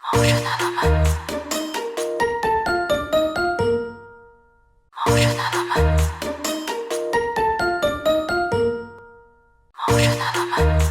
Motion element. Motion element. Motion element.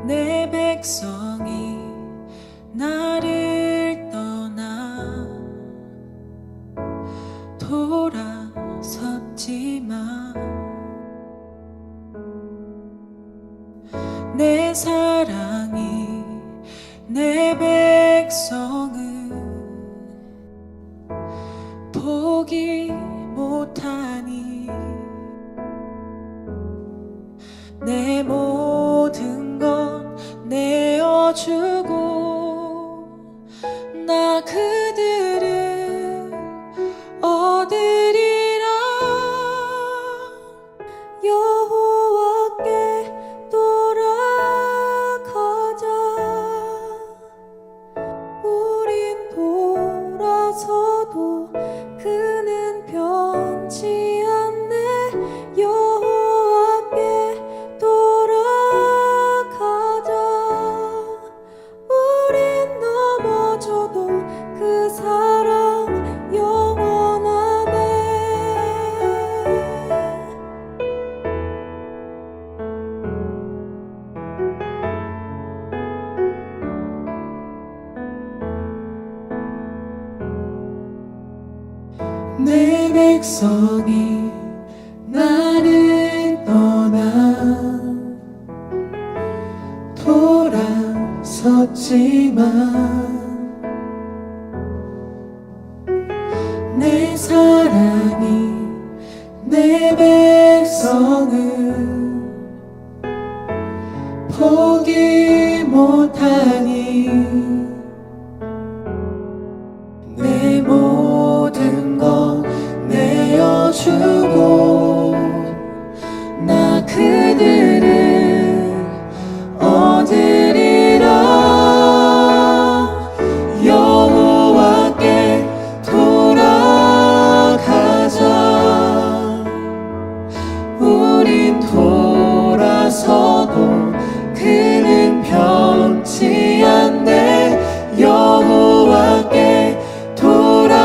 내 백성이 나를 떠나 돌아섰지만 내 사랑이 내 백성을 포기 못하니 내 모든 건 내어주고 나 그들을 얻으리라. 여호와께 돌아가자. 우린 돌아서도 그는 변치 않네. 여호와께 돌아가자. 우린 넘어져도 그 사랑 영원하네. 내 백성이 나를 떠나 돌아섰지만 내 사랑이 내 백성을 포기 못하니 내 모든 건 내어주고 나 그들을 얻으리라. 여호와께 돌아가자. 우린 돌아서도 그는 변치 않네. 여호와께 돌아가자.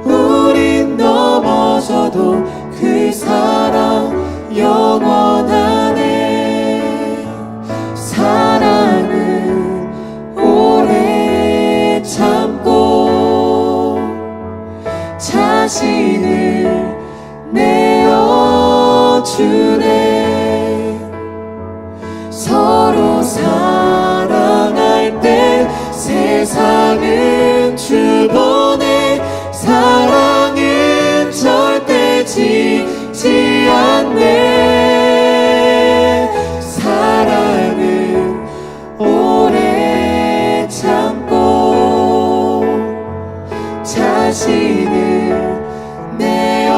우린 넘어져도 그 사랑 영원하네. 사랑은 오래 참고 자신을 내어주네. 서로 사랑할 때 세상은 주보내. 사랑은 절대 지지 않네. 사랑은 오래 참고 자신을 내어주네.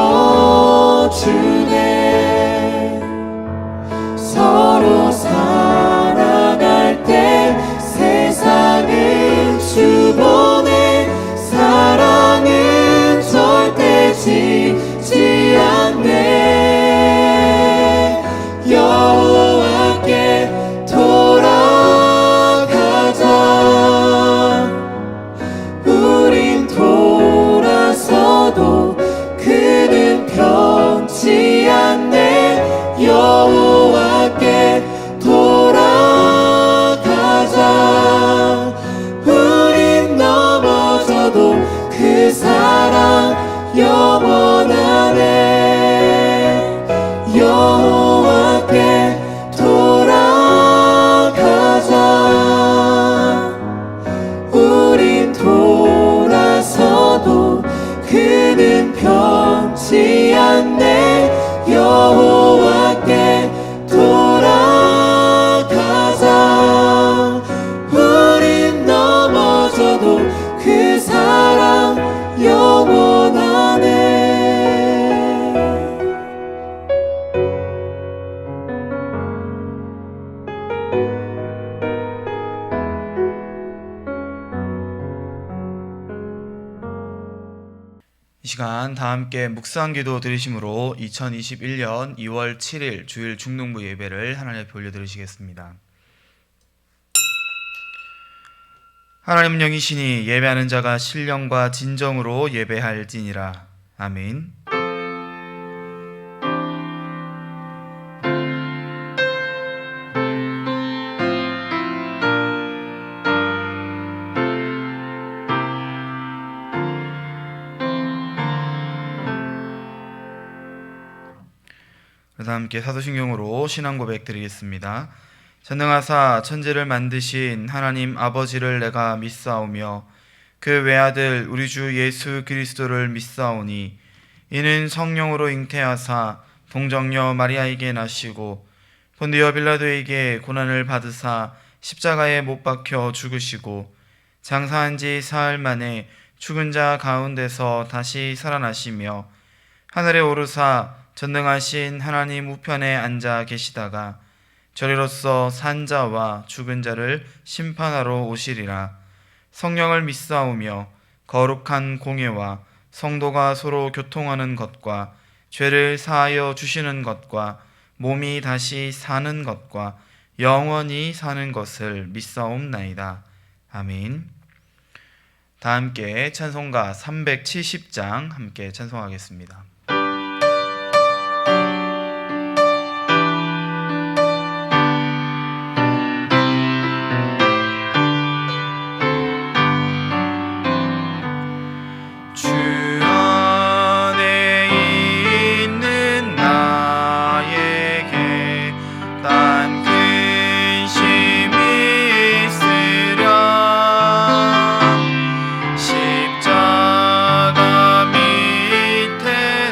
서로 사랑할 때 세상은 주보내. 사랑은 절대 지지 않네. 여호와께 돌아가자. 우린 돌아서도 그 사랑 영원하네. 여호와께 돌아가자. 우린 돌아서도 그는 변치 않네. 여호와께 돌아가자. 우린 넘어져도 그 사랑 영원하네. 이 시간 다 함께 묵상 기도 드리심으로 2021년 2월 7일 주일 중등부 예배를 하나님 앞에 올려드리시겠습니다. 하나님은 영이시니 예배하는 자가 신령과 진정으로 예배할지니라. 아멘. 그래서 함께 사도신경으로 신앙 고백 드리겠습니다. 전능하사 천지를 만드신 하나님 아버지를 내가 믿사오며 그 외아들 우리 주 예수 그리스도를 믿사오니 이는 성령으로 잉태하사 동정녀 마리아에게 나시고 본디오 빌라도에게 고난을 받으사 십자가에 못 박혀 죽으시고 장사한 지 사흘 만에 죽은 자 가운데서 다시 살아나시며 하늘에 오르사 전능하신 하나님 우편에 앉아 계시다가 저리로서 산 자와 죽은 자를 심판하러 오시리라. 성령을 믿사오며 거룩한 공예와 성도가 서로 교통하는 것과 죄를 사하여 주시는 것과 몸이 다시 사는 것과 영원히 사는 것을 믿사옵나이다. 아멘. 다 함께 찬송가 370장 함께 찬송하겠습니다. 십자가 밑에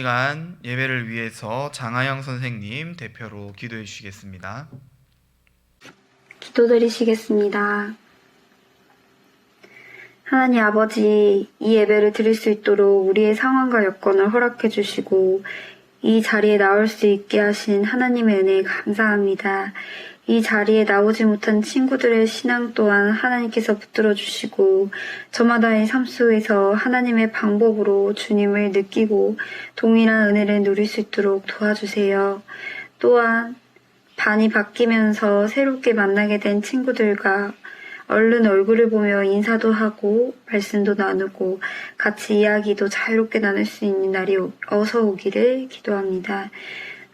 시간 예배를 위해서 장하영 선생님 대표로 기도해 주시겠습니다. 기도드리시겠습니다. 하나님 아버지, 이 예배를 드릴 수 있도록 우리의 상황과 여건을 허락해 주시고 이 자리에 나올 수 있게 하신 하나님의 은혜에 감사합니다. 이 자리에 나오지 못한 친구들의 신앙 또한 하나님께서 붙들어 주시고 저마다의 삶 속에서 하나님의 방법으로 주님을 느끼고 동일한 은혜를 누릴 수 있도록 도와주세요. 또한 반이 바뀌면서 새롭게 만나게 된 친구들과 얼른 얼굴을 보며 인사도 하고 말씀도 나누고 같이 이야기도 자유롭게 나눌 수 있는 날이 어서 오기를 기도합니다.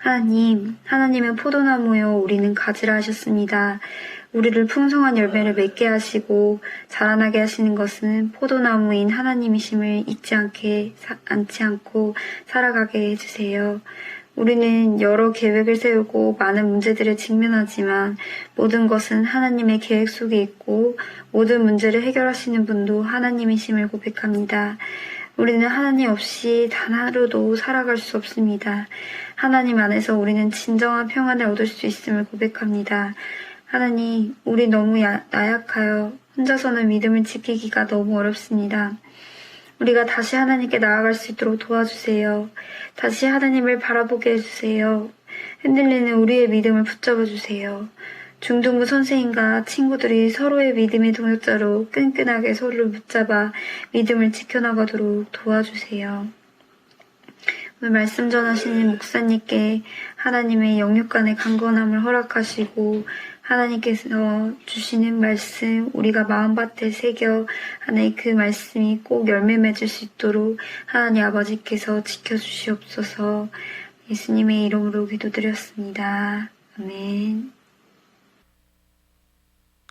하나님, 하나님은 포도나무요 우리는 가지라 하셨습니다. 우리를 풍성한 열매를 맺게 하시고 자라나게 하시는 것은 포도나무인 하나님이심을 잊지 않고 살아가게 해주세요. 우리는 여러 계획을 세우고 많은 문제들을 직면하지만 모든 것은 하나님의 계획 속에 있고 모든 문제를 해결하시는 분도 하나님이심을 고백합니다. 우리는 하나님 없이 단 하루도 살아갈 수 없습니다. 하나님 안에서 우리는 진정한 평안을 얻을 수 있음을 고백합니다. 하나님, 우리 너무 나약하여 혼자서는 믿음을 지키기가 너무 어렵습니다. 우리가 다시 하나님께 나아갈 수 있도록 도와주세요. 다시 하나님을 바라보게 해주세요. 흔들리는 우리의 믿음을 붙잡아 주세요. 중등부 선생님과 친구들이 서로의 믿음의 동역자로 끈끈하게 서로를 붙잡아 믿음을 지켜나가도록 도와주세요. 오늘 말씀 전하시는 목사님께 하나님의 영육간의 강건함을 허락하시고 하나님께서 주시는 말씀 우리가 마음밭에 새겨 하나님 그 말씀이 꼭 열매 맺을 수 있도록 하나님 아버지께서 지켜주시옵소서. 예수님의 이름으로 기도드렸습니다. 아멘.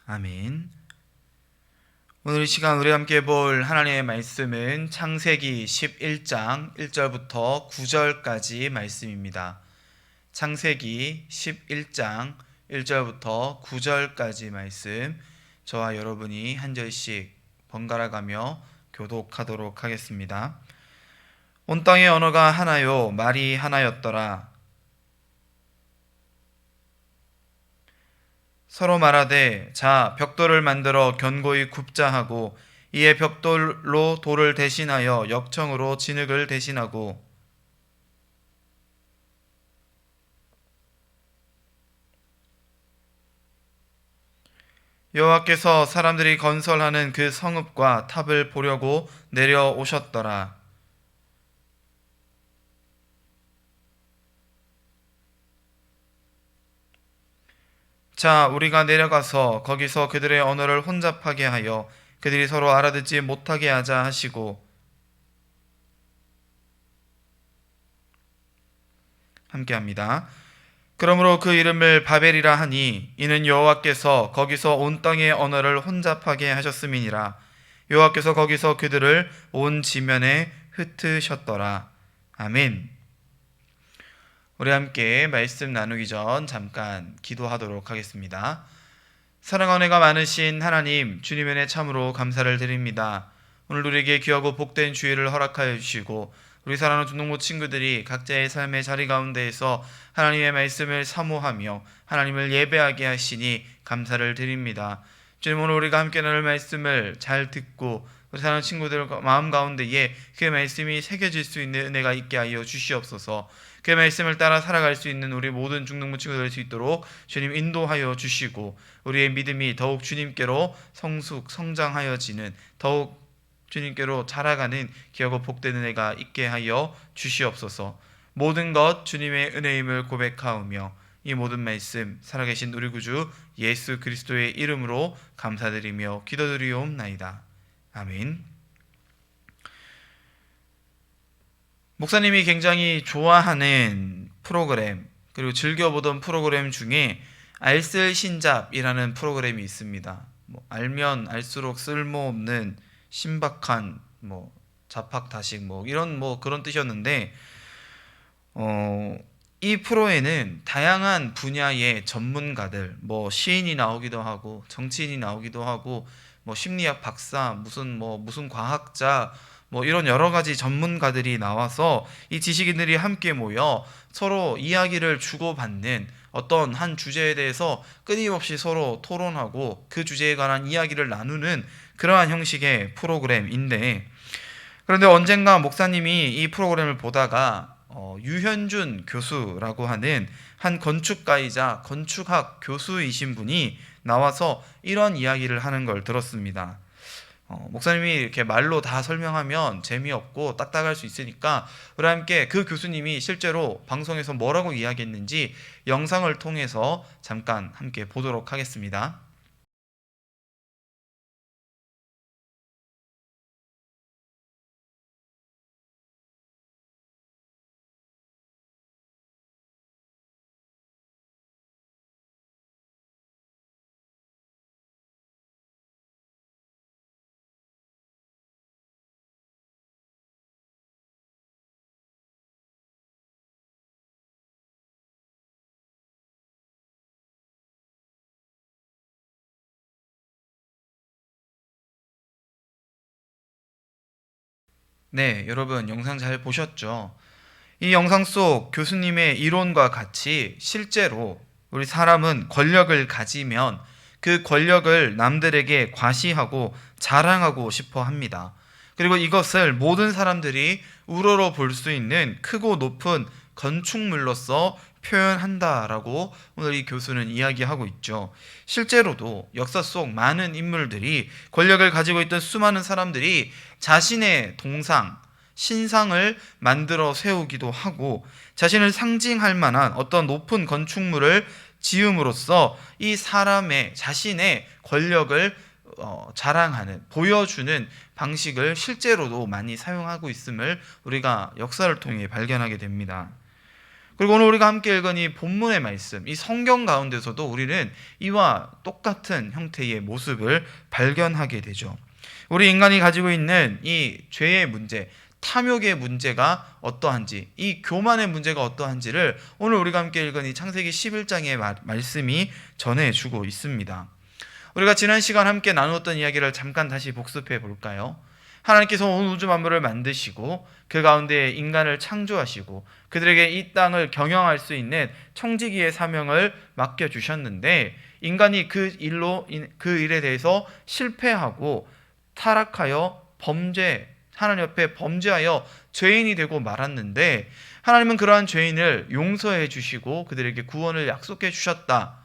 아멘. 오늘 이 시간 우리 함께 볼 하나님의 말씀은 창세기 11장 1절부터 9절까지 말씀입니다. 창세기 11장 1절부터 9절까지 말씀, 저와 여러분이 한 절씩 번갈아 가며 교독하도록 하겠습니다. 온 땅의 언어가 하나요 말이 하나였더라. 서로 말하되 자 벽돌을 만들어 견고히 굽자 하고 이에 벽돌로 돌을 대신하여 역청으로 진흙을 대신하고 여호와께서 사람들이 건설하는 그 성읍과 탑을 보려고 내려오셨더라. 자, 우리가 내려가서 거기서 그들의 언어를 혼잡하게 하여 그들이 서로 알아듣지 못하게 하자 하시고 함께합니다. 그러므로 그 이름을 바벨이라 하니 이는 여호와께서 거기서 온 땅의 언어를 혼잡하게 하셨음이니라. 여호와께서 거기서 그들을 온 지면에 흩으셨더라. 아멘. 우리 함께 말씀 나누기 전 잠깐 기도하도록 하겠습니다. 사랑하는 은혜가 많으신 하나님, 주님 은혜 참으로 감사를 드립니다. 오늘 우리에게 귀하고 복된 주일을 허락하여 주시고 우리 사랑하는 중동부 친구들이 각자의 삶의 자리 가운데에서 하나님의 말씀을 사모하며 하나님을 예배하게 하시니 감사를 드립니다. 주님, 오늘 우리가 함께 나눌 말씀을 잘 듣고 우리 사랑하는 친구들 마음 가운데에 그 말씀이 새겨질 수 있는 은혜가 있게 하여 주시옵소서. 그 말씀을 따라 살아갈 수 있는 우리 모든 중동부 친구들 될 수 있도록 주님 인도하여 주시고 우리의 믿음이 더욱 주님께로 성장하여지는, 더욱 주님께로 자라가는 귀하고 복된 은혜가 있게 하여 주시옵소서. 모든 것 주님의 은혜임을 고백하오며 이 모든 말씀 살아계신 우리 구주 예수 그리스도의 이름으로 감사드리며 기도드리옵나이다. 아멘. 목사님이 굉장히 좋아하는 프로그램, 그리고 즐겨보던 프로그램 중에 알쓸신잡이라는 프로그램이 있습니다. 알면 알수록 쓸모없는 신박한 자팍다식 이런 그런 뜻이었는데 이 프로에는 다양한 분야의 전문가들, 시인이 나오기도 하고 정치인이 나오기도 하고 심리학 박사, 무슨 과학자, 뭐 이런 여러 가지 전문가들이 나와서 이 지식인들이 함께 모여 서로 이야기를 주고받는 어떤 한 주제에 대해서 끊임없이 서로 토론하고 그 주제에 관한 이야기를 나누는 그러한 형식의 프로그램인데, 그런데 언젠가 목사님이 이 프로그램을 보다가 유현준 교수라고 하는 한 건축가이자 건축학 교수이신 분이 나와서 이런 이야기를 하는 걸 들었습니다. 목사님이 이렇게 말로 다 설명하면 재미없고 딱딱할 수 있으니까 우리 함께 그 교수님이 실제로 방송에서 뭐라고 이야기했는지 영상을 통해서 잠깐 함께 보도록 하겠습니다. 네, 여러분 영상 잘 보셨죠? 이 영상 속 교수님의 이론과 같이 실제로 우리 사람은 권력을 가지면 그 권력을 남들에게 과시하고 자랑하고 싶어 합니다. 그리고 이것을 모든 사람들이 우러러 볼 수 있는 크고 높은 건축물로서 표현한다라고 오늘 이 교수는 이야기하고 있죠. 실제로도 역사 속 많은 인물들이, 권력을 가지고 있던 수많은 사람들이 자신의 동상, 신상을 만들어 세우기도 하고 자신을 상징할 만한 어떤 높은 건축물을 지음으로써 이 사람의 자신의 권력을 자랑하는, 보여주는 방식을 실제로도 많이 사용하고 있음을 우리가 역사를 통해 발견하게 됩니다. 그리고 오늘 우리가 함께 읽은 이 본문의 말씀, 이 성경 가운데서도 우리는 이와 똑같은 형태의 모습을 발견하게 되죠. 우리 인간이 가지고 있는 이 죄의 문제, 탐욕의 문제가 어떠한지, 이 교만의 문제가 어떠한지를 오늘 우리가 함께 읽은 이 창세기 11장의 말씀이 전해주고 있습니다. 우리가 지난 시간 함께 나누었던 이야기를 잠깐 다시 복습해 볼까요? 하나님께서 온 우주 만물을 만드시고 그 가운데 인간을 창조하시고 그들에게 이 땅을 경영할 수 있는 청지기의 사명을 맡겨주셨는데, 인간이 그 일에 대해서 실패하고 타락하여 하나님 앞에 범죄하여 죄인이 되고 말았는데, 하나님은 그러한 죄인을 용서해 주시고 그들에게 구원을 약속해 주셨다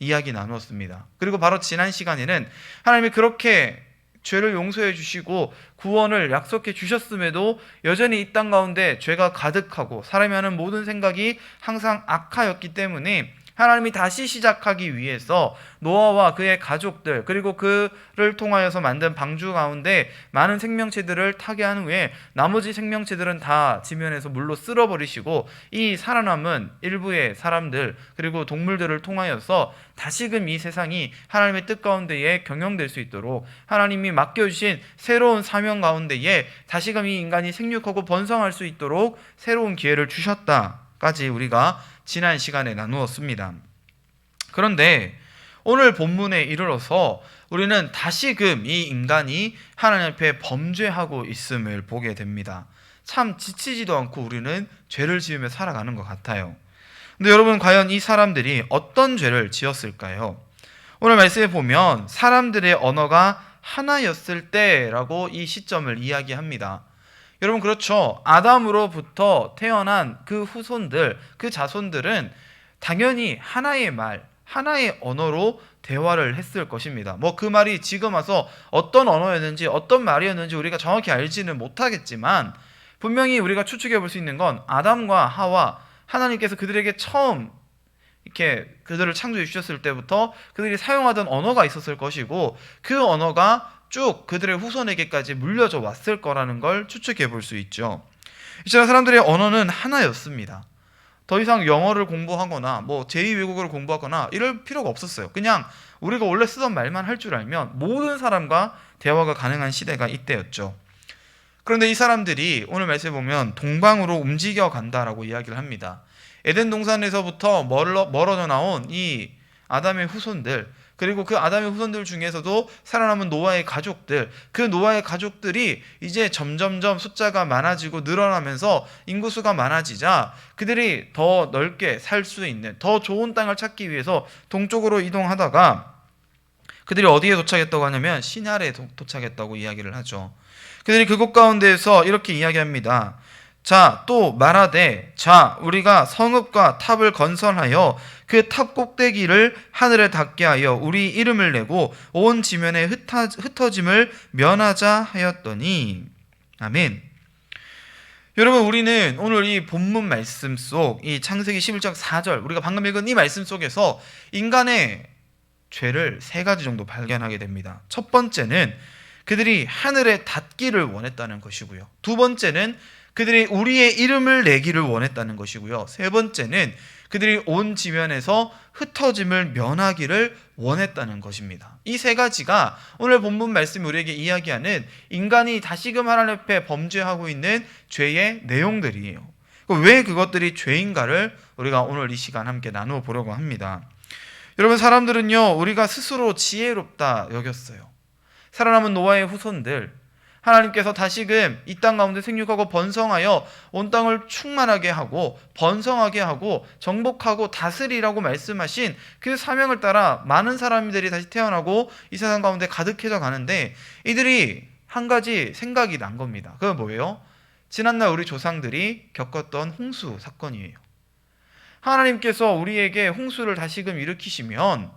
이야기 나누었습니다. 그리고 바로 지난 시간에는 하나님이 그렇게 죄를 용서해 주시고 구원을 약속해 주셨음에도 여전히 이 땅 가운데 죄가 가득하고 사람이 하는 모든 생각이 항상 악하였기 때문에 하나님이 다시 시작하기 위해서 노아와 그의 가족들, 그리고 그를 통하여서 만든 방주 가운데 많은 생명체들을 타게 한 후에 나머지 생명체들은 다 지면에서 물로 쓸어버리시고 이 살아남은 일부의 사람들 그리고 동물들을 통하여서 다시금 이 세상이 하나님의 뜻 가운데에 경영될 수 있도록 하나님이 맡겨주신 새로운 사명 가운데에 다시금 이 인간이 생육하고 번성할 수 있도록 새로운 기회를 주셨다까지 우리가 지난 시간에 나누었습니다. 그런데 오늘 본문에 이르러서 우리는 다시금 이 인간이 하나님 앞에 범죄하고 있음을 보게 됩니다. 참 지치지도 않고 우리는 죄를 지으며 살아가는 것 같아요. 근데 여러분, 과연 이 사람들이 어떤 죄를 지었을까요? 오늘 말씀에 보면 사람들의 언어가 하나였을 때라고 이 시점을 이야기합니다. 여러분, 그렇죠. 아담으로부터 태어난 그 후손들, 그 자손들은 당연히 하나의 말, 하나의 언어로 대화를 했을 것입니다. 뭐 그 말이 지금 와서 어떤 언어였는지 어떤 말이었는지 우리가 정확히 알지는 못하겠지만 분명히 우리가 추측해 볼 수 있는 건 아담과 하와, 하나님께서 그들에게 처음 이렇게 그들을 창조해 주셨을 때부터 그들이 사용하던 언어가 있었을 것이고 그 언어가 쭉 그들의 후손에게까지 물려져 왔을 거라는 걸 추측해 볼 수 있죠. 이처럼 사람들의 언어는 하나였습니다. 더 이상 영어를 공부하거나 뭐 제2외국어를 공부하거나 이럴 필요가 없었어요. 그냥 우리가 원래 쓰던 말만 할 줄 알면 모든 사람과 대화가 가능한 시대가 이때였죠. 그런데 이 사람들이 오늘 말씀에 보면 동방으로 움직여 간다라고 이야기를 합니다. 에덴 동산에서부터 멀어져 나온 이 아담의 후손들, 그리고 그 아담의 후손들 중에서도 살아남은 노아의 가족들, 그 노아의 가족들이 이제 점점점 숫자가 많아지고 늘어나면서 인구수가 많아지자 그들이 더 넓게 살 수 있는 더 좋은 땅을 찾기 위해서 동쪽으로 이동하다가 그들이 어디에 도착했다고 하냐면 시날에 도착했다고 이야기를 하죠. 그들이 그곳 가운데에서 이렇게 이야기합니다. 자, 또 말하되, 자, 우리가 성읍과 탑을 건설하여 그 탑 꼭대기를 하늘에 닿게 하여 우리 이름을 내고 온 지면에 흩어짐을 면하자 하였더니. 아멘. 여러분, 우리는 오늘 이 본문 말씀 속 이 창세기 11장 4절 우리가 방금 읽은 이 말씀 속에서 인간의 죄를 세 가지 정도 발견하게 됩니다. 첫 번째는 그들이 하늘에 닿기를 원했다는 것이고요. 두 번째는 그들이 우리의 이름을 내기를 원했다는 것이고요. 세 번째는 그들이 온 지면에서 흩어짐을 면하기를 원했다는 것입니다. 이 세 가지가 오늘 본문 말씀이 우리에게 이야기하는 인간이 다시금 하나님 앞에 범죄하고 있는 죄의 내용들이에요. 왜 그것들이 죄인가를 우리가 오늘 이 시간 함께 나누어 보려고 합니다. 여러분, 사람들은요, 우리가 스스로 지혜롭다 여겼어요. 살아남은 노아의 후손들, 하나님께서 다시금 이 땅 가운데 생육하고 번성하여 온 땅을 충만하게 하고 번성하게 하고 정복하고 다스리라고 말씀하신 그 사명을 따라 많은 사람들이 다시 태어나고 이 세상 가운데 가득해져 가는데 이들이 한 가지 생각이 난 겁니다. 그건 뭐예요? 지난날 우리 조상들이 겪었던 홍수 사건이에요. 하나님께서 우리에게 홍수를 다시금 일으키시면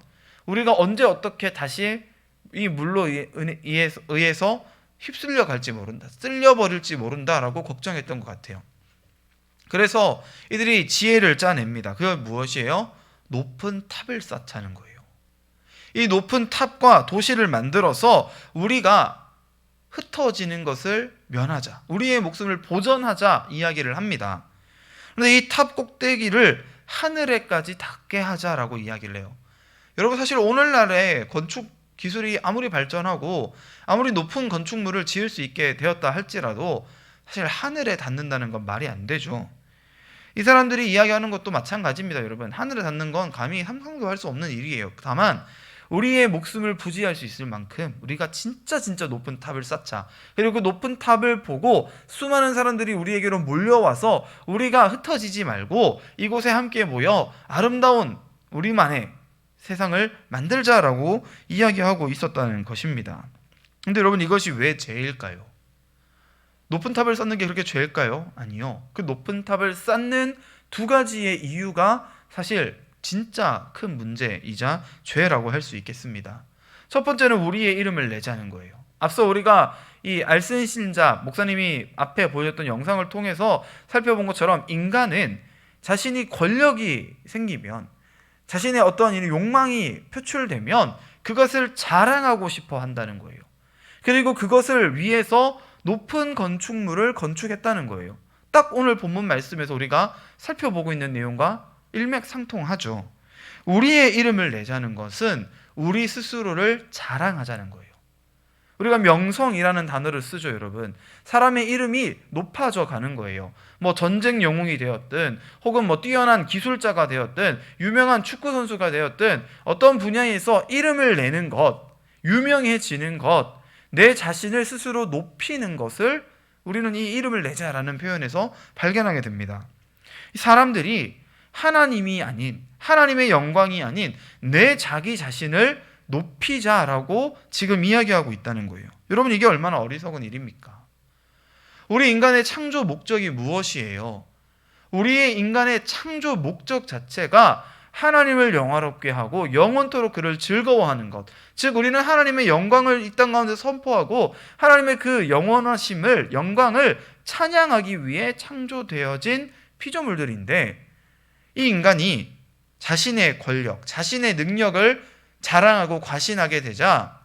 우리가 언제 어떻게 다시 이 물로 의해서 휩쓸려 갈지 모른다, 쓸려버릴지 모른다라고 걱정했던 것 같아요. 그래서 이들이 지혜를 짜냅니다. 그건 무엇이에요? 높은 탑을 쌓자는 거예요. 이 높은 탑과 도시를 만들어서 우리가 흩어지는 것을 면하자, 우리의 목숨을 보전하자 이야기를 합니다. 그런데 이 탑 꼭대기를 하늘에까지 닿게 하자라고 이야기를 해요. 여러분, 사실 오늘날의 건축 기술이 아무리 발전하고 아무리 높은 건축물을 지을 수 있게 되었다 할지라도 사실 하늘에 닿는다는 건 말이 안 되죠. 이 사람들이 이야기하는 것도 마찬가지입니다. 여러분, 하늘에 닿는 건 감히 상상도 할 수 없는 일이에요. 다만 우리의 목숨을 부지할 수 있을 만큼 우리가 진짜 높은 탑을 쌓자. 그리고 그 높은 탑을 보고 수많은 사람들이 우리에게로 몰려와서 우리가 흩어지지 말고 이곳에 함께 모여 아름다운 우리만의 세상을 만들자라고 이야기하고 있었다는 것입니다. 근데 여러분, 이것이 왜 죄일까요? 높은 탑을 쌓는 게 그렇게 죄일까요? 아니요. 그 높은 탑을 쌓는 두 가지의 이유가 사실 진짜 큰 문제이자 죄라고 할 수 있겠습니다. 첫 번째는 우리의 이름을 내자는 거예요. 앞서 우리가 이 알슨 신자 목사님이 앞에 보여줬던 영상을 통해서 살펴본 것처럼 인간은 자신이 권력이 생기면, 자신의 어떤 욕망이 표출되면 그것을 자랑하고 싶어 한다는 거예요. 그리고 그것을 위해서 높은 건축물을 건축했다는 거예요. 딱 오늘 본문 말씀에서 우리가 살펴보고 있는 내용과 일맥상통하죠. 우리의 이름을 내자는 것은 우리 스스로를 자랑하자는 거예요. 우리가 명성이라는 단어를 쓰죠, 여러분. 사람의 이름이 높아져 가는 거예요. 전쟁 영웅이 되었든 혹은 뛰어난 기술자가 되었든 유명한 축구 선수가 되었든 어떤 분야에서 이름을 내는 것, 유명해지는 것, 내 자신을 스스로 높이는 것을 우리는 이 이름을 내자라는 표현에서 발견하게 됩니다. 사람들이 하나님이 아닌, 하나님의 영광이 아닌 내 자기 자신을 높이자라고 지금 이야기하고 있다는 거예요. 여러분, 이게 얼마나 어리석은 일입니까? 우리 인간의 창조 목적이 무엇이에요? 우리의 인간의 창조 목적 자체가 하나님을 영화롭게 하고 영원토록 그를 즐거워하는 것, 즉 우리는 하나님의 영광을 이 땅 가운데 선포하고 하나님의 그 영원하심을, 영광을 찬양하기 위해 창조되어진 피조물들인데, 이 인간이 자신의 권력, 자신의 능력을 자랑하고 과신하게 되자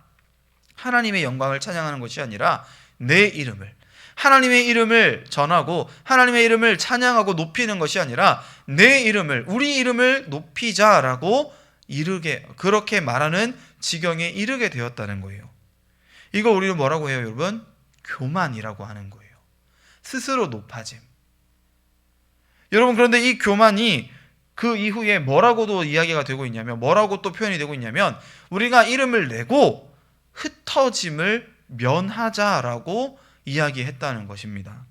하나님의 영광을 찬양하는 것이 아니라 내 이름을, 하나님의 이름을 전하고 하나님의 이름을 찬양하고 높이는 것이 아니라 내 이름을, 우리 이름을 높이자라고 그렇게 말하는 지경에 이르게 되었다는 거예요. 이거 우리는 뭐라고 해요, 여러분? 교만이라고 하는 거예요. 스스로 높아짐. 여러분, 그런데 이 교만이 그 이후에 뭐라고도 이야기가 되고 있냐면, 뭐라고 또 표현이 되고 있냐면, 우리가 이름을 내고 흩어짐을 면하자라고 이야기했다는 것입니다.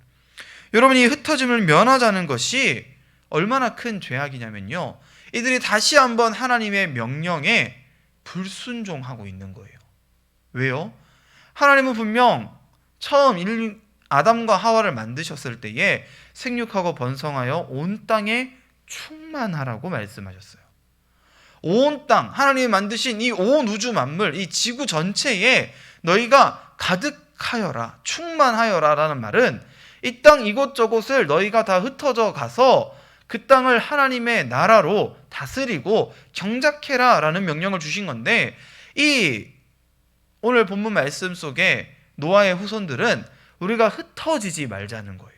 여러분, 이 흩어짐을 면하자는 것이 얼마나 큰 죄악이냐면요, 이들이 다시 한번 하나님의 명령에 불순종하고 있는 거예요. 왜요? 하나님은 분명 처음 아담과 하와를 만드셨을 때에 생육하고 번성하여 온 땅에 충만하라고 말씀하셨어요. 온 땅, 하나님이 만드신 이 온 우주 만물, 이 지구 전체에 너희가 가득하여라, 충만하여라 라는 말은 이 땅 이곳저곳을 너희가 다 흩어져 가서 그 땅을 하나님의 나라로 다스리고 경작해라 라는 명령을 주신 건데, 이 오늘 본문 말씀 속에 노아의 후손들은 우리가 흩어지지 말자는 거예요.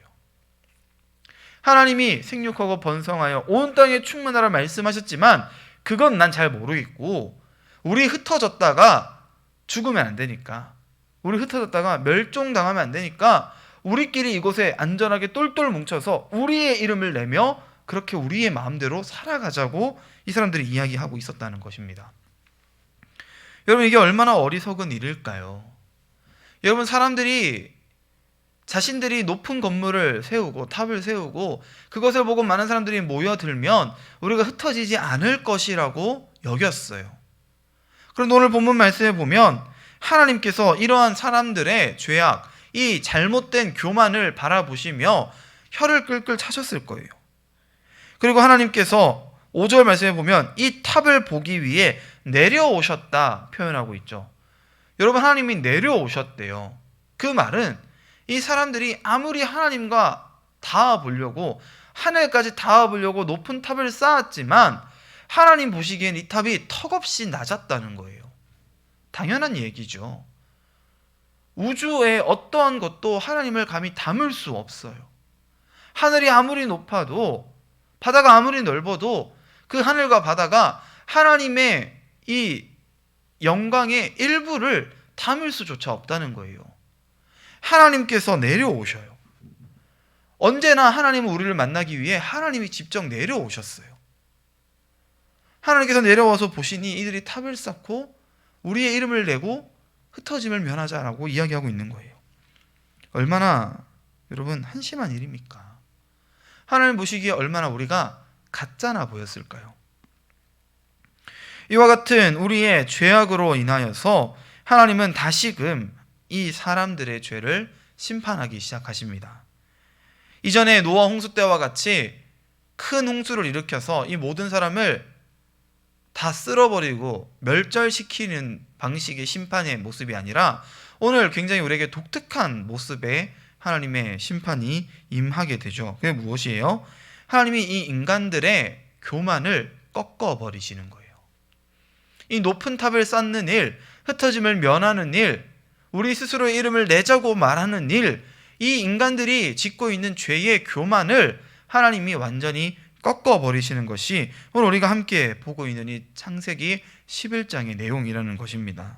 하나님이 생육하고 번성하여 온 땅에 충만하라 말씀하셨지만 그건 난 잘 모르겠고, 우리 흩어졌다가 죽으면 안 되니까, 우리 흩어졌다가 멸종당하면 안 되니까 우리끼리 이곳에 안전하게 똘똘 뭉쳐서 우리의 이름을 내며 그렇게 우리의 마음대로 살아가자고 이 사람들이 이야기하고 있었다는 것입니다. 여러분, 이게 얼마나 어리석은 일일까요? 여러분, 사람들이 자신들이 높은 건물을 세우고 탑을 세우고 그것을 보고 많은 사람들이 모여들면 우리가 흩어지지 않을 것이라고 여겼어요. 그런데 오늘 본문 말씀에 보면 하나님께서 이러한 사람들의 죄악, 이 잘못된 교만을 바라보시며 혀를 끌끌 차셨을 거예요. 그리고 하나님께서 5절 말씀에 보면 이 탑을 보기 위해 내려오셨다 표현하고 있죠. 여러분, 하나님이 내려오셨대요. 그 말은 이 사람들이 아무리 하나님과 닿아보려고, 하늘까지 닿아보려고 높은 탑을 쌓았지만 하나님 보시기엔 이 탑이 턱없이 낮았다는 거예요. 당연한 얘기죠. 우주의 어떠한 것도 하나님을 감히 담을 수 없어요. 하늘이 아무리 높아도, 바다가 아무리 넓어도 그 하늘과 바다가 하나님의 이 영광의 일부를 담을 수조차 없다는 거예요. 하나님께서 내려오셔요. 언제나 하나님은 우리를 만나기 위해 하나님이 직접 내려오셨어요. 하나님께서 내려와서 보시니 이들이 탑을 쌓고 우리의 이름을 내고 흩어짐을 면하자라고 이야기하고 있는 거예요. 얼마나 여러분 한심한 일입니까? 하나님 보시기에 얼마나 우리가 가짜나 보였을까요? 이와 같은 우리의 죄악으로 인하여서 하나님은 다시금 이 사람들의 죄를 심판하기 시작하십니다. 이전에 노아 홍수 때와 같이 큰 홍수를 일으켜서 이 모든 사람을 다 쓸어버리고 멸절시키는 방식의 심판의 모습이 아니라 오늘 굉장히 우리에게 독특한 모습의 하나님의 심판이 임하게 되죠. 그게 무엇이에요? 하나님이 이 인간들의 교만을 꺾어버리시는 거예요. 이 높은 탑을 쌓는 일, 흩어짐을 면하는 일, 우리 스스로의 이름을 내자고 말하는 일, 이 인간들이 짓고 있는 죄의 교만을 하나님이 완전히 꺾어버리시는 것이 오늘 우리가 함께 보고 있는 이 창세기 11장의 내용이라는 것입니다.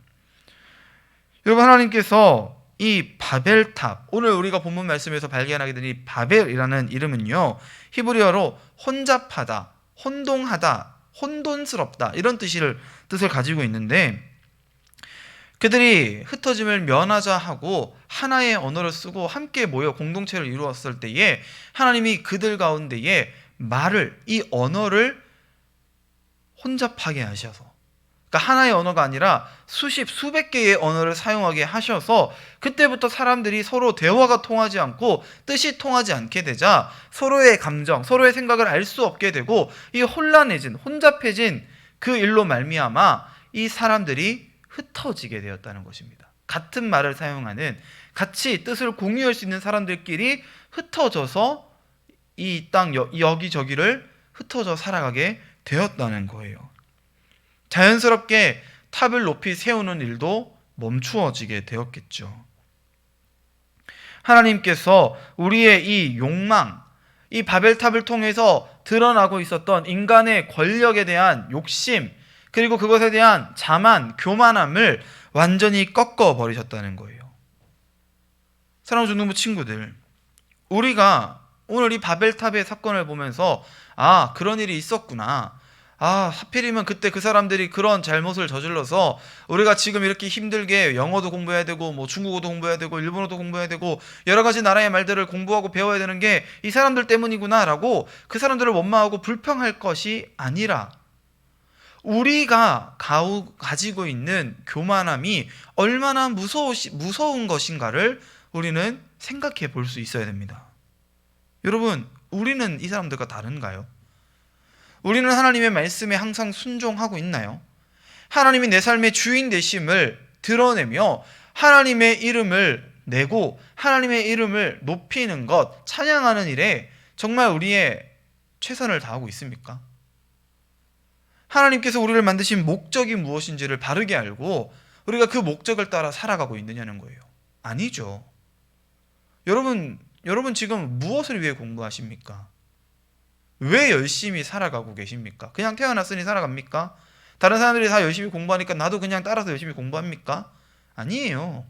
여러분, 하나님께서 이 바벨탑, 오늘 우리가 본문 말씀에서 발견하게 된 이 바벨이라는 이름은요, 히브리어로 혼잡하다, 혼동하다, 혼돈스럽다 이런 뜻을 가지고 있는데, 그들이 흩어짐을 면하자 하고 하나의 언어를 쓰고 함께 모여 공동체를 이루었을 때에 하나님이 그들 가운데에 말을, 이 언어를 혼잡하게 하셔서, 그러니까 하나의 언어가 아니라 수백 개의 언어를 사용하게 하셔서 그때부터 사람들이 서로 대화가 통하지 않고 뜻이 통하지 않게 되자 서로의 감정, 서로의 생각을 알 수 없게 되고 이 혼란해진, 혼잡해진 그 일로 말미암아 이 사람들이 흩어지게 되었다는 것입니다. 같은 말을 사용하는, 같이 뜻을 공유할 수 있는 사람들끼리 흩어져서 이 땅 여기저기를 흩어져 살아가게 되었다는 거예요. 자연스럽게 탑을 높이 세우는 일도 멈추어지게 되었겠죠. 하나님께서 우리의 이 욕망, 이 바벨탑을 통해서 드러나고 있었던 인간의 권력에 대한 욕심, 그리고 그것에 대한 자만, 교만함을 완전히 꺾어버리셨다는 거예요. 사랑하는 중등부 친구들, 우리가 오늘 이 바벨탑의 사건을 보면서 아, 그런 일이 있었구나. 아, 하필이면 그때 그 사람들이 그런 잘못을 저질러서 우리가 지금 이렇게 힘들게 영어도 공부해야 되고 뭐 중국어도 공부해야 되고 일본어도 공부해야 되고 여러 가지 나라의 말들을 공부하고 배워야 되는 게 이 사람들 때문이구나라고 그 사람들을 원망하고 불평할 것이 아니라, 우리가 가지고 있는 교만함이 얼마나 무서운 것인가를 우리는 생각해 볼 수 있어야 됩니다. 여러분, 우리는 이 사람들과 다른가요? 우리는 하나님의 말씀에 항상 순종하고 있나요? 하나님이 내 삶의 주인 되심을 드러내며 하나님의 이름을 내고 하나님의 이름을 높이는 것, 찬양하는 일에 정말 우리의 최선을 다하고 있습니까? 하나님께서 우리를 만드신 목적이 무엇인지를 바르게 알고 우리가 그 목적을 따라 살아가고 있느냐는 거예요. 아니죠. 여러분 지금 무엇을 위해 공부하십니까? 왜 열심히 살아가고 계십니까? 그냥 태어났으니 살아갑니까? 다른 사람들이 다 열심히 공부하니까 나도 그냥 따라서 열심히 공부합니까? 아니에요.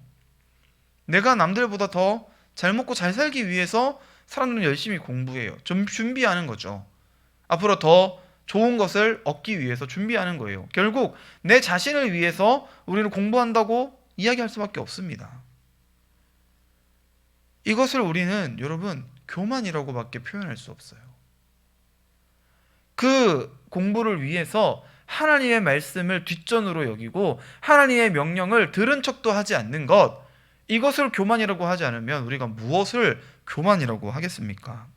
내가 남들보다 더 잘 먹고 잘 살기 위해서 사람들은 열심히 공부해요. 좀 준비하는 거죠. 앞으로 더 좋은 것을 얻기 위해서 준비하는 거예요. 결국 내 자신을 위해서 우리는 공부한다고 이야기할 수밖에 없습니다. 이것을 우리는 여러분 교만이라고밖에 표현할 수 없어요. 그 공부를 위해서 하나님의 말씀을 뒷전으로 여기고 하나님의 명령을 들은 척도 하지 않는 것, 이것을 교만이라고 하지 않으면 우리가 무엇을 교만이라고 하겠습니까?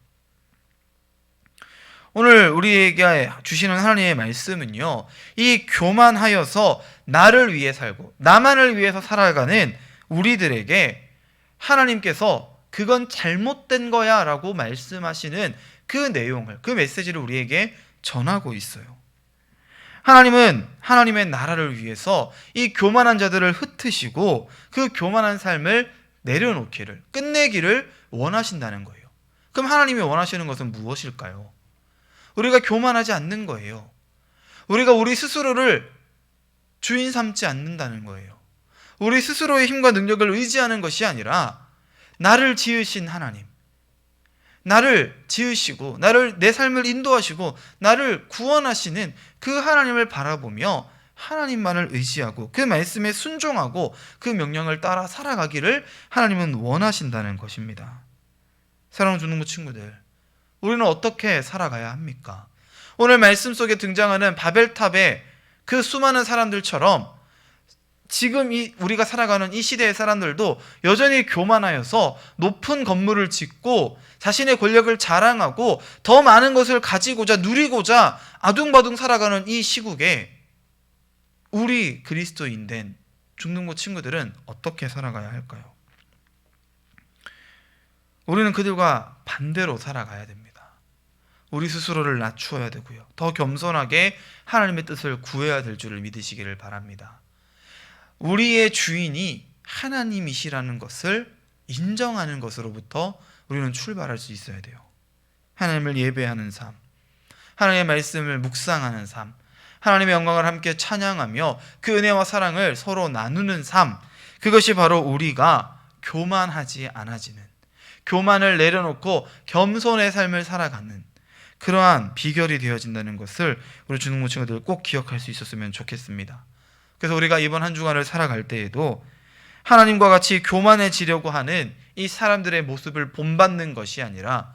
오늘 우리에게 주시는 하나님의 말씀은요, 이 교만하여서 나를 위해 살고 나만을 위해서 살아가는 우리들에게 하나님께서 그건 잘못된 거야 라고 말씀하시는 그 내용을, 그 메시지를 우리에게 전하고 있어요. 하나님은 하나님의 나라를 위해서 이 교만한 자들을 흩으시고 그 교만한 삶을 내려놓기를, 끝내기를 원하신다는 거예요. 그럼 하나님이 원하시는 것은 무엇일까요? 우리가 교만하지 않는 거예요. 우리가 우리 스스로를 주인 삼지 않는다는 거예요. 우리 스스로의 힘과 능력을 의지하는 것이 아니라 나를 지으신 하나님, 나를 지으시고 나를, 내 삶을 인도하시고 나를 구원하시는 그 하나님을 바라보며 하나님만을 의지하고 그 말씀에 순종하고 그 명령을 따라 살아가기를 하나님은 원하신다는 것입니다. 사랑하는 중등부 친구들, 우리는 어떻게 살아가야 합니까? 오늘 말씀 속에 등장하는 바벨탑의 그 수많은 사람들처럼 지금 우리가 살아가는 이 시대의 사람들도 여전히 교만하여서 높은 건물을 짓고 자신의 권력을 자랑하고 더 많은 것을 가지고자, 누리고자 아둥바둥 살아가는 이 시국에 우리 그리스도인 된 중등부 친구들은 어떻게 살아가야 할까요? 우리는 그들과 반대로 살아가야 됩니다. 우리 스스로를 낮추어야 되고요, 더 겸손하게 하나님의 뜻을 구해야 될 줄을 믿으시기를 바랍니다. 우리의 주인이 하나님이시라는 것을 인정하는 것으로부터 우리는 출발할 수 있어야 돼요. 하나님을 예배하는 삶, 하나님의 말씀을 묵상하는 삶, 하나님의 영광을 함께 찬양하며 그 은혜와 사랑을 서로 나누는 삶, 그것이 바로 우리가 교만하지 않아지는, 교만을 내려놓고 겸손의 삶을 살아가는 그러한 비결이 되어진다는 것을 우리 중등부 친구들 꼭 기억할 수 있었으면 좋겠습니다. 그래서 우리가 이번 한 주간을 살아갈 때에도 하나님과 같이 교만해지려고 하는 이 사람들의 모습을 본받는 것이 아니라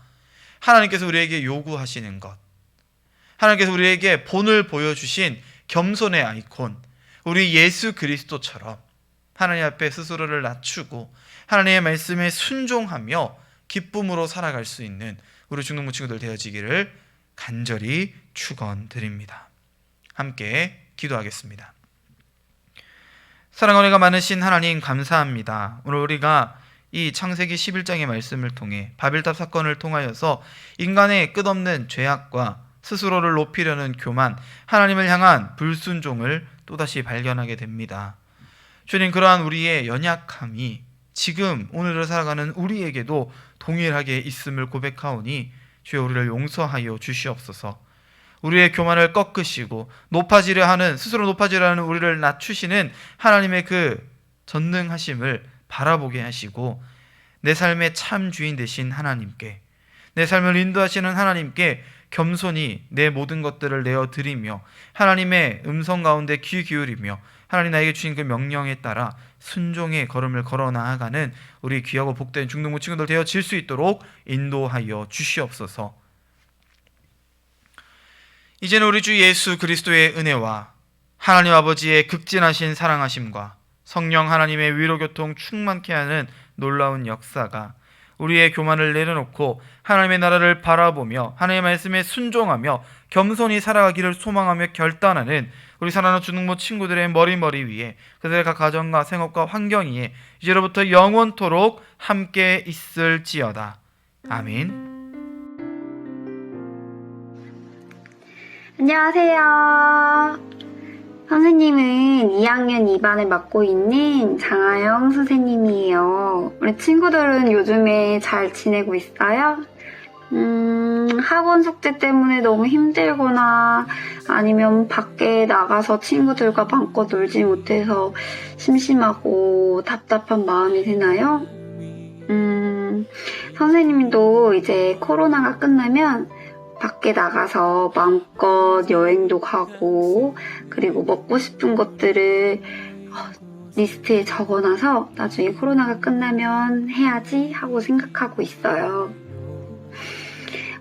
하나님께서 우리에게 요구하시는 것, 하나님께서 우리에게 본을 보여주신 겸손의 아이콘, 우리 예수 그리스도처럼 하나님 앞에 스스로를 낮추고 하나님의 말씀에 순종하며 기쁨으로 살아갈 수 있는 우리 중등부 친구들 되어지기를 간절히 축원드립니다. 함께 기도하겠습니다. 사랑하는 은혜가 많으신 하나님, 감사합니다. 오늘 우리가 이 창세기 11장의 말씀을 통해 바벨탑 사건을 통하여서 인간의 끝없는 죄악과 스스로를 높이려는 교만, 하나님을 향한 불순종을 또다시 발견하게 됩니다. 주님, 그러한 우리의 연약함이 지금 오늘을 살아가는 우리에게도 동일하게 있음을 고백하오니 주여 우리를 용서하여 주시옵소서. 우리의 교만을 꺾으시고 높아지려 하는, 스스로 높아지려 하는 우리를 낮추시는 하나님의 그 전능하심을 바라보게 하시고 내 삶의 참 주인 되신 하나님께, 내 삶을 인도하시는 하나님께 겸손히 내 모든 것들을 내어 드리며 하나님의 음성 가운데 귀 기울이며 하나님 나에게 주신 그 명령에 따라 순종의 걸음을 걸어 나아가는 우리 귀하고 복된 중등부 친구들 되어질 수 있도록 인도하여 주시옵소서. 이제는 우리 주 예수 그리스도의 은혜와 하나님 아버지의 극진하신 사랑하심과 성령 하나님의 위로교통 충만케 하는 놀라운 역사가 우리의 교만을 내려놓고 하나님의 나라를 바라보며 하나님의 말씀에 순종하며 겸손히 살아가기를 소망하며 결단하는 우리 사랑하는 중등부 친구들의 머리 위에 그들의 각 가정과 생업과 환경 위에 이제로부터 영원토록 함께 있을지어다. 아멘. 안녕하세요. 선생님은 2학년 2반을 맡고 있는 장하영 선생님이에요. 우리 친구들은 요즘에 잘 지내고 있어요? 학원 숙제 때문에 너무 힘들거나 아니면 밖에 나가서 친구들과 마음껏 놀지 못해서 심심하고 답답한 마음이 드나요? 선생님도 이제 코로나가 끝나면 밖에 나가서 마음껏 여행도 가고 그리고 먹고 싶은 것들을 리스트에 적어놔서 나중에 코로나가 끝나면 해야지 하고 생각하고 있어요.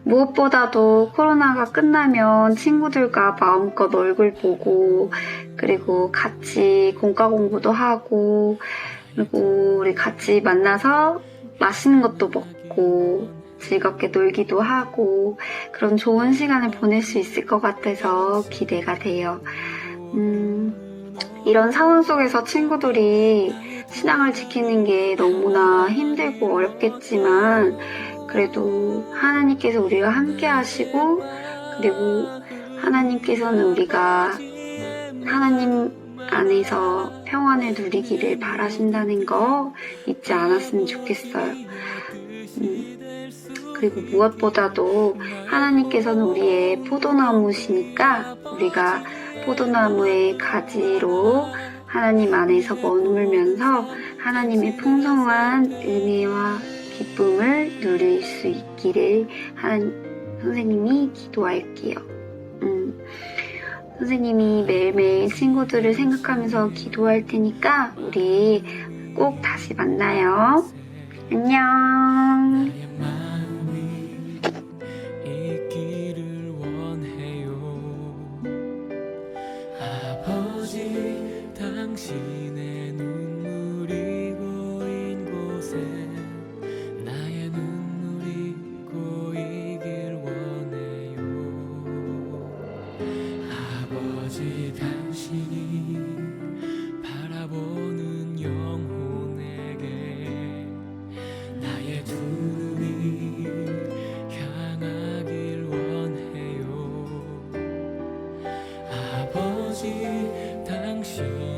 무엇보다도 코로나가 끝나면 친구들과 마음껏 얼굴 보고 그리고 같이 공과 공부도 하고 그리고 우리 같이 만나서 맛있는 것도 먹고 즐겁게 놀기도 하고 그런 좋은 시간을 보낼 수 있을 것 같아서 기대가 돼요. 이런 상황 속에서 친구들이 신앙을 지키는 게 너무나 힘들고 어렵겠지만 그래도 하나님께서 우리와 함께 하시고 그리고 하나님께서는 우리가 하나님 안에서 평안을 누리기를 바라신다는 거 잊지 않았으면 좋겠어요. 그리고 무엇보다도 하나님께서는 우리의 포도나무시니까 우리가 포도나무의 가지로 하나님 안에서 머물면서 하나님의 풍성한 은혜와 기쁨을 누릴 수 있기를 선생님이 기도할게요. 선생님이 매일매일 친구들을 생각하면서 기도할 테니까 우리 꼭 다시 만나요. 안녕. 당신의 눈물이 고인 곳에 나의 눈물이 고이길 원해요. 아버지 당신이 바라보는 영혼에게 나의 두 눈이 향하길 원해요. 아버지 당신